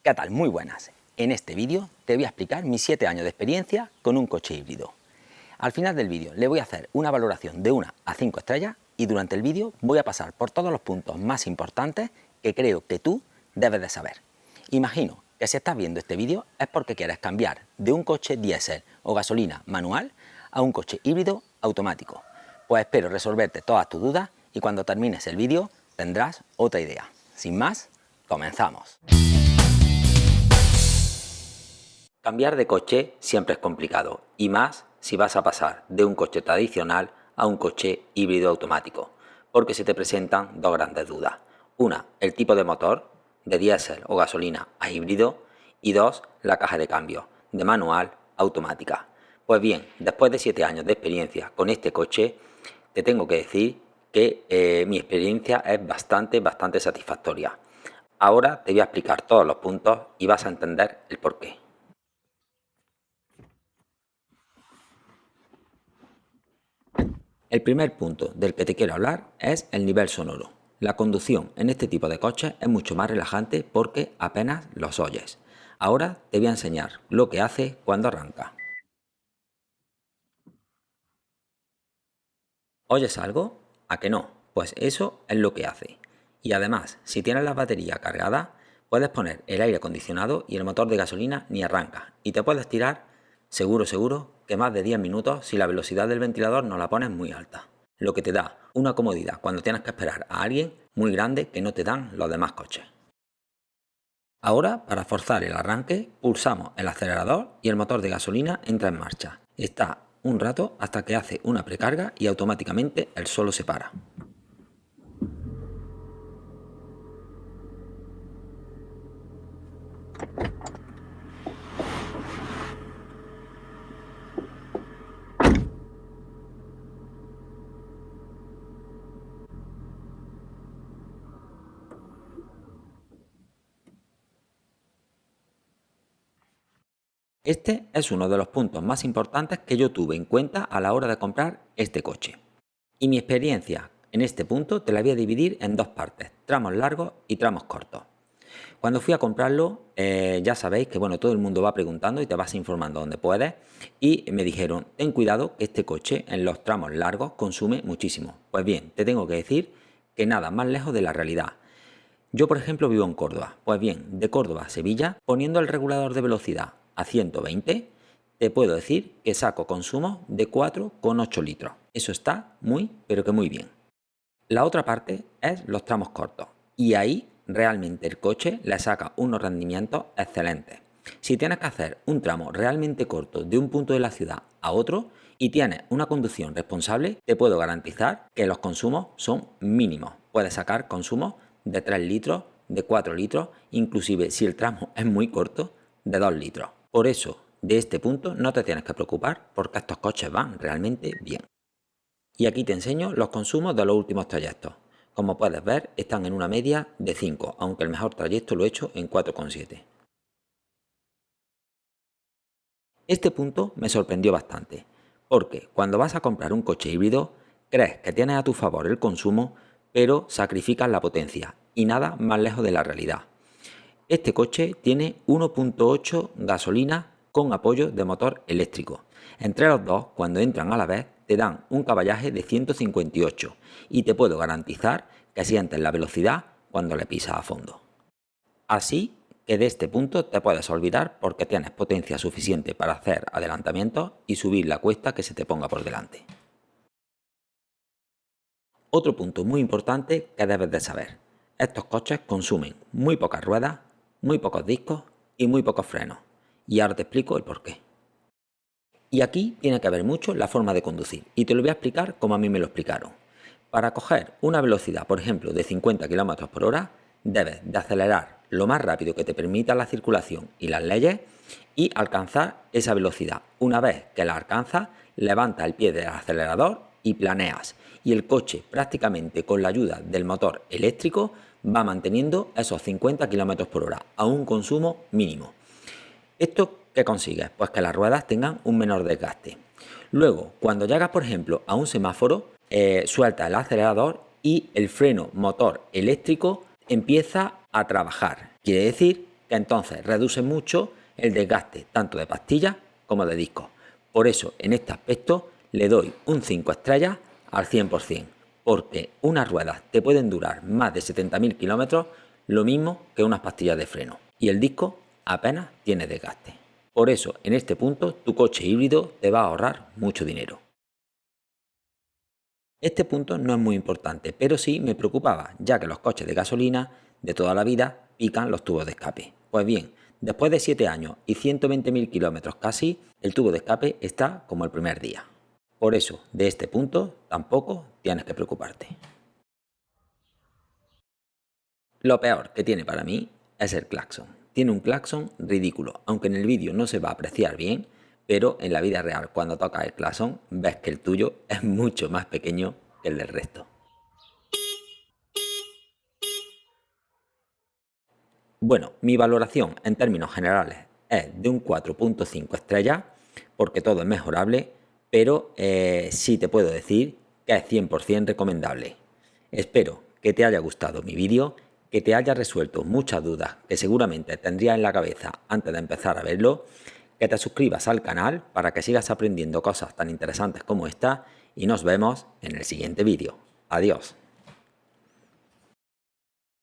¿Qué tal? Muy buenas. En este vídeo te voy a explicar mis 7 años de experiencia con un coche híbrido. Al final del vídeo le voy a hacer una valoración de 1 a 5 estrellas y durante el vídeo voy a pasar por todos los puntos más importantes que creo que tú debes de saber. Imagino que si estás viendo este vídeo es porque quieres cambiar de un coche diésel o gasolina manual a un coche híbrido automático. Pues espero resolverte todas tus dudas y cuando termines el vídeo tendrás otra idea. Sin más, comenzamos. Cambiar de coche siempre es complicado y más si vas a pasar de un coche tradicional a un coche híbrido automático, porque se te presentan dos grandes dudas. Una, el tipo de motor, de diésel o gasolina a híbrido, y dos, la caja de cambio, de manual a automática. Pues bien, después de 7 años de experiencia con este coche, te tengo que decir que mi experiencia es bastante satisfactoria. Ahora te voy a explicar todos los puntos y vas a entender el porqué. El primer punto del que te quiero hablar es el nivel sonoro. La conducción en este tipo de coches es mucho más relajante porque apenas los oyes. Ahora te voy a enseñar lo que hace cuando arranca. ¿Oyes algo? ¿A que no? Pues eso es lo que hace. Y además, si tienes la batería cargada, puedes poner el aire acondicionado y el motor de gasolina ni arranca. Y te puedes tirar seguro que más de 10 minutos si la velocidad del ventilador no la pones muy alta. Lo que te da una comodidad cuando tienes que esperar a alguien muy grande que no te dan los demás coches. Ahora, para forzar el arranque, pulsamos el acelerador y el motor de gasolina entra en marcha. Está un rato hasta que hace una precarga y automáticamente el solo se para. Este es uno de los puntos más importantes que yo tuve en cuenta a la hora de comprar este coche. Y mi experiencia en este punto te la voy a dividir en dos partes, tramos largos y tramos cortos. Cuando fui a comprarlo, ya sabéis que todo el mundo va preguntando y te vas informando donde puedes. Y me dijeron, ten cuidado que este coche en los tramos largos consume muchísimo. Pues bien, te tengo que decir que nada más lejos de la realidad. Yo, por ejemplo, vivo en Córdoba. Pues bien, de Córdoba a Sevilla, poniendo el regulador de velocidad a 120, te puedo decir que saco consumo de 4,8 litros. Eso está pero que muy bien. La otra parte es los tramos cortos. Y ahí realmente el coche le saca unos rendimientos excelentes. Si tienes que hacer un tramo realmente corto de un punto de la ciudad a otro y tienes una conducción responsable, te puedo garantizar que los consumos son mínimos. Puedes sacar consumos de 3 litros, de 4 litros, inclusive si el tramo es muy corto, de 2 litros. Por eso, de este punto no te tienes que preocupar porque estos coches van realmente bien. Y aquí te enseño los consumos de los últimos trayectos. Como puedes ver, están en una media de 5, aunque el mejor trayecto lo he hecho en 4,7. Este punto me sorprendió bastante, porque cuando vas a comprar un coche híbrido, crees que tienes a tu favor el consumo, pero sacrificas la potencia, y nada más lejos de la realidad. Este coche tiene 1,8 gasolina con apoyo de motor eléctrico. Entre los dos, cuando entran a la vez, te dan un caballaje de 158 y te puedo garantizar que sientes la velocidad cuando le pisas a fondo. Así que de este punto te puedes olvidar porque tienes potencia suficiente para hacer adelantamientos y subir la cuesta que se te ponga por delante. Otro punto muy importante que debes de saber. Estos coches consumen muy pocas ruedas, muy pocos discos y muy pocos frenos. Y ahora te explico el porqué. Y aquí tiene que ver mucho la forma de conducir y te lo voy a explicar como a mí me lo explicaron. Para coger una velocidad, por ejemplo, de 50 km por hora, debes de acelerar lo más rápido que te permita la circulación y las leyes y alcanzar esa velocidad. Una vez que la alcanzas, levanta el pie del acelerador y planeas. Y el coche, prácticamente con la ayuda del motor eléctrico, va manteniendo esos 50 km por hora a un consumo mínimo. ¿Esto qué consigues? Pues que las ruedas tengan un menor desgaste. Luego, cuando llegas, por ejemplo, a un semáforo, suelta el acelerador y el freno motor eléctrico empieza a trabajar. Quiere decir que entonces reduce mucho el desgaste tanto de pastillas como de discos. Por eso en este aspecto le doy un 5 estrellas al 100%, porque unas ruedas te pueden durar más de 70.000 kilómetros, lo mismo que unas pastillas de freno, y el disco apenas tiene desgaste. Por eso en este punto tu coche híbrido te va a ahorrar mucho dinero. Este punto no es muy importante, pero sí me preocupaba, ya que los coches de gasolina de toda la vida pican los tubos de escape. Pues bien, después de 7 años y 120.000 kilómetros casi, el tubo de escape está como el primer día. Por eso, de este punto tampoco tienes que preocuparte. Lo peor que tiene para mí es el claxon. Tiene un claxon ridículo, aunque en el vídeo no se va a apreciar bien, pero en la vida real cuando tocas el claxon ves que el tuyo es mucho más pequeño que el del resto. Bueno, mi valoración en términos generales es de un 4.5 estrellas, porque todo es mejorable, pero sí te puedo decir que es 100% recomendable. Espero que te haya gustado mi vídeo, que te haya resuelto muchas dudas que seguramente tendrías en la cabeza antes de empezar a verlo, que te suscribas al canal para que sigas aprendiendo cosas tan interesantes como esta y nos vemos en el siguiente vídeo. Adiós.